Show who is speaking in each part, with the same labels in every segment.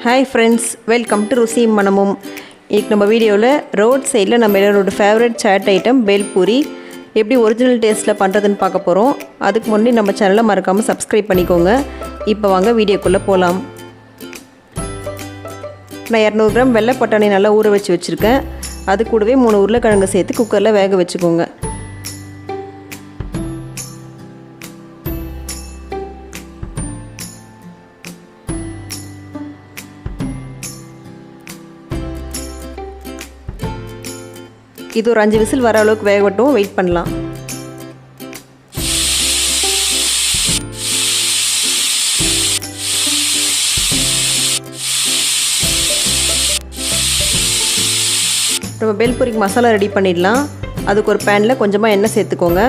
Speaker 1: Hi friends, welcome to Rusi Manamum. இன்னைக்கு நம்ம வீடியோவில் ரோட் சைடில் நம்ம எல்லாரோட ஃபேவரட் சாட் ஐட்டம் பேல்பூரி எப்படி ஒரிஜினல் டேஸ்ட்டில் பண்ணுறதுன்னு பார்க்க போகிறோம். அதுக்கு முன்னாடி நம்ம சேனலை மறக்காமல் சப்ஸ்கிரைப் பண்ணிக்கோங்க. இப்போ வாங்க வீடியோக்குள்ளே போகலாம். நான் 200 கிராம் வெள்ளை பட்டாணி நல்லா ஊற வச்சுருக்கேன். அது கூடவே 3 உருளைக்கிழங்கு சேர்த்து குக்கரில் வேக வச்சுக்கோங்க. இது ஒரு 5 விசில் வர அளவுக்கு வேகட்டும், வெயிட் பண்ணலாம். நம்ம பேல்பூரிக்கு மசாலா ரெடி பண்ணிடலாம். அதுக்கு ஒரு பேனில் கொஞ்சமாக எண்ணெய் சேர்த்துக்கோங்க.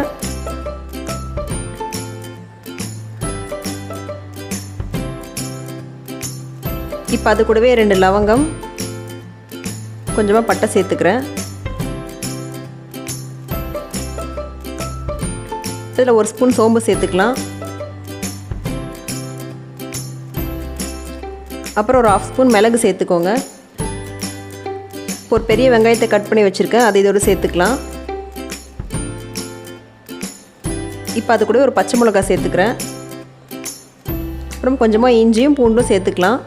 Speaker 1: இப்போ அது கூடவே 2 லவங்கம், கொஞ்சமாக பட்டை சேர்த்துக்கிறேன். இதில் 1 ஸ்பூன் சோம்பு சேர்த்துக்கலாம். அப்புறம் ஒரு 1/2 ஸ்பூன் மிளகு சேர்த்துக்கோங்க. ஒரு பெரிய வெங்காயத்தை கட் பண்ணி வச்சுருக்கேன், அதை இதோடு சேர்த்துக்கலாம். இப்போ அது கூட ஒரு பச்சை மிளகாய் சேர்த்துக்கிறேன். அப்புறம் கொஞ்சமாக இஞ்சியும் பூண்டும் சேர்த்துக்கலாம்.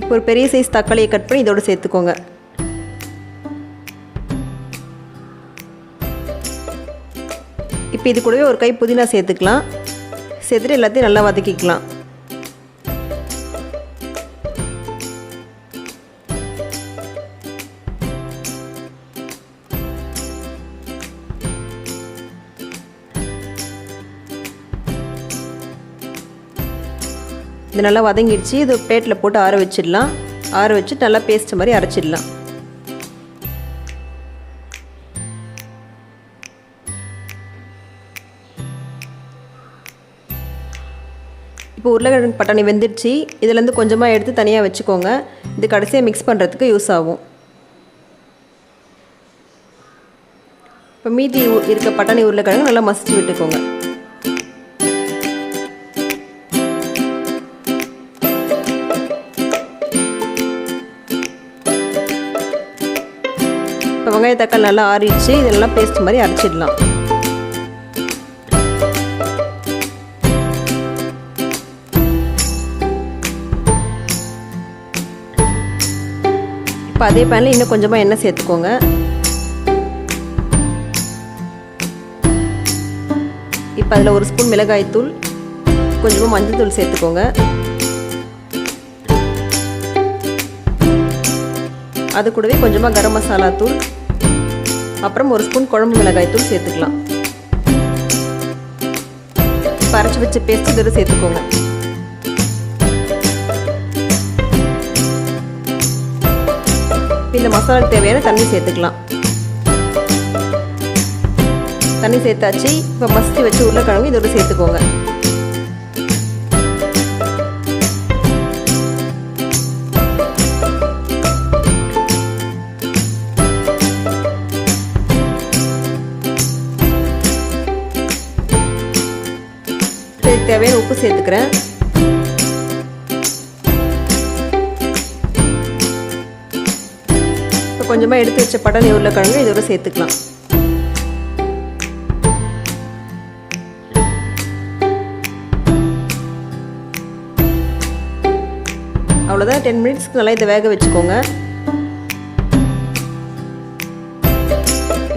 Speaker 1: இப்போ ஒரு பெரிய சைஸ் தக்காளியை கட் பண்ணி இதோடு சேர்த்துக்கோங்க. இப்போ இது கூடவே ஒரு கை புதினா சேர்த்துக்கலாம். சேர்த்துட்டு எல்லாத்தையும் நல்லா வதக்கிக்கலாம். இது நல்லா வதங்கிடுச்சு. இது பிளேட்டில் போட்டு ஆற வச்சிடலாம். ஆற வச்சு நல்லா பேஸ்ட் மாதிரி அரைச்சிடலாம். இப்போ உருளைக்கிழங்கு பட்டாணி வெந்துடுச்சு. இதிலேருந்து கொஞ்சமாக எடுத்து தனியாக வச்சுக்கோங்க. இது கடைசியாக மிக்ஸ் பண்ணுறதுக்கு யூஸ் ஆகும். இப்போ மீதி இருக்க பட்டாணி உருளைக்கிழங்கு நல்லா மசிச்சு விட்டுக்கோங்க. இப்போ வெங்காய தக்காளி நல்லா ஆறிடுச்சு. இதெல்லாம் பேஸ்ட் மாதிரி அரைச்சிடலாம். இப்போ அதே பேனில் இன்னும் கொஞ்சமாக எண்ணெய் சேர்த்துக்கோங்க. இப்போ அதில் 1 ஸ்பூன் மிளகாய்த்தூள், கொஞ்சமாக மஞ்சள் தூள் சேர்த்துக்கோங்க. அது கூடவே கொஞ்சமாக கரம் மசாலா தூள், அப்புறம் 1 ஸ்பூன் குழம்பு மிளகாய்த்தூள் சேர்த்துக்கலாம். இப்போ அரைச்சி வச்ச பேஸ்ட் இதோடு சேர்த்துக்கோங்க. இந்த மசாலாவுக்கு தேவையான தண்ணி சேர்த்துக்கலாம். தண்ணி சேர்த்தாச்சு. இப்போ மசிச்சு வச்சு உருளைக்கிழங்கு இதோடு சேர்த்துக்கோங்க. தேவையான உப்பு சேர்த்துக்கிறேன். கொஞ்சமாக எடுத்து வச்ச பட்டாணி உருளைக்கிழங்கு இதோட சேர்த்துக்கலாம். அவ்வளோதான். 10 மினிட்ஸ்க்கு நல்லா இதை வேக வச்சுக்கோங்க.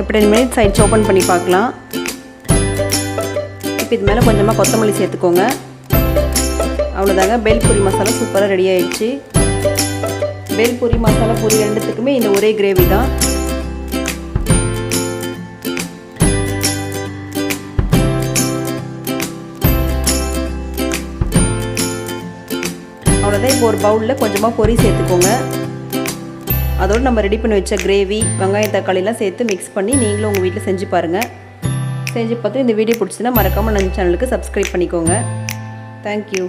Speaker 1: இப்போ 10 மினிட்ஸ் ஆயிடுச்சு. ஓப்பன் பண்ணி பார்க்கலாம். இப்போ இது மேலே கொஞ்சமாக கொத்தமல்லி சேர்த்துக்கோங்க. அவ்வளோதாங்க, பேல்பூரி மசாலா சூப்பராக ரெடி ஆயிடுச்சு. பேல்பூரி மசாலா பூரி ரெண்டுத்துக்குமே இந்த ஒரே கிரேவி தான். அவ்வளோதான். இப்போ ஒரு பவுலில் கொஞ்சமாக பொரி சேர்த்துக்கோங்க. அதோடு நம்ம ரெடி பண்ணி வச்ச கிரேவி, வெங்காயம் தக்காளிலாம் சேர்த்து மிக்ஸ் பண்ணி நீங்களும் உங்கள் வீட்டில் செஞ்சு பாருங்கள். செஞ்சு பார்த்து இந்த வீடியோ பிடிச்சின்னா மறக்காமல் நம்ம சேனலுக்கு சப்ஸ்கிரைப் பண்ணிக்கோங்க. தேங்க்யூ.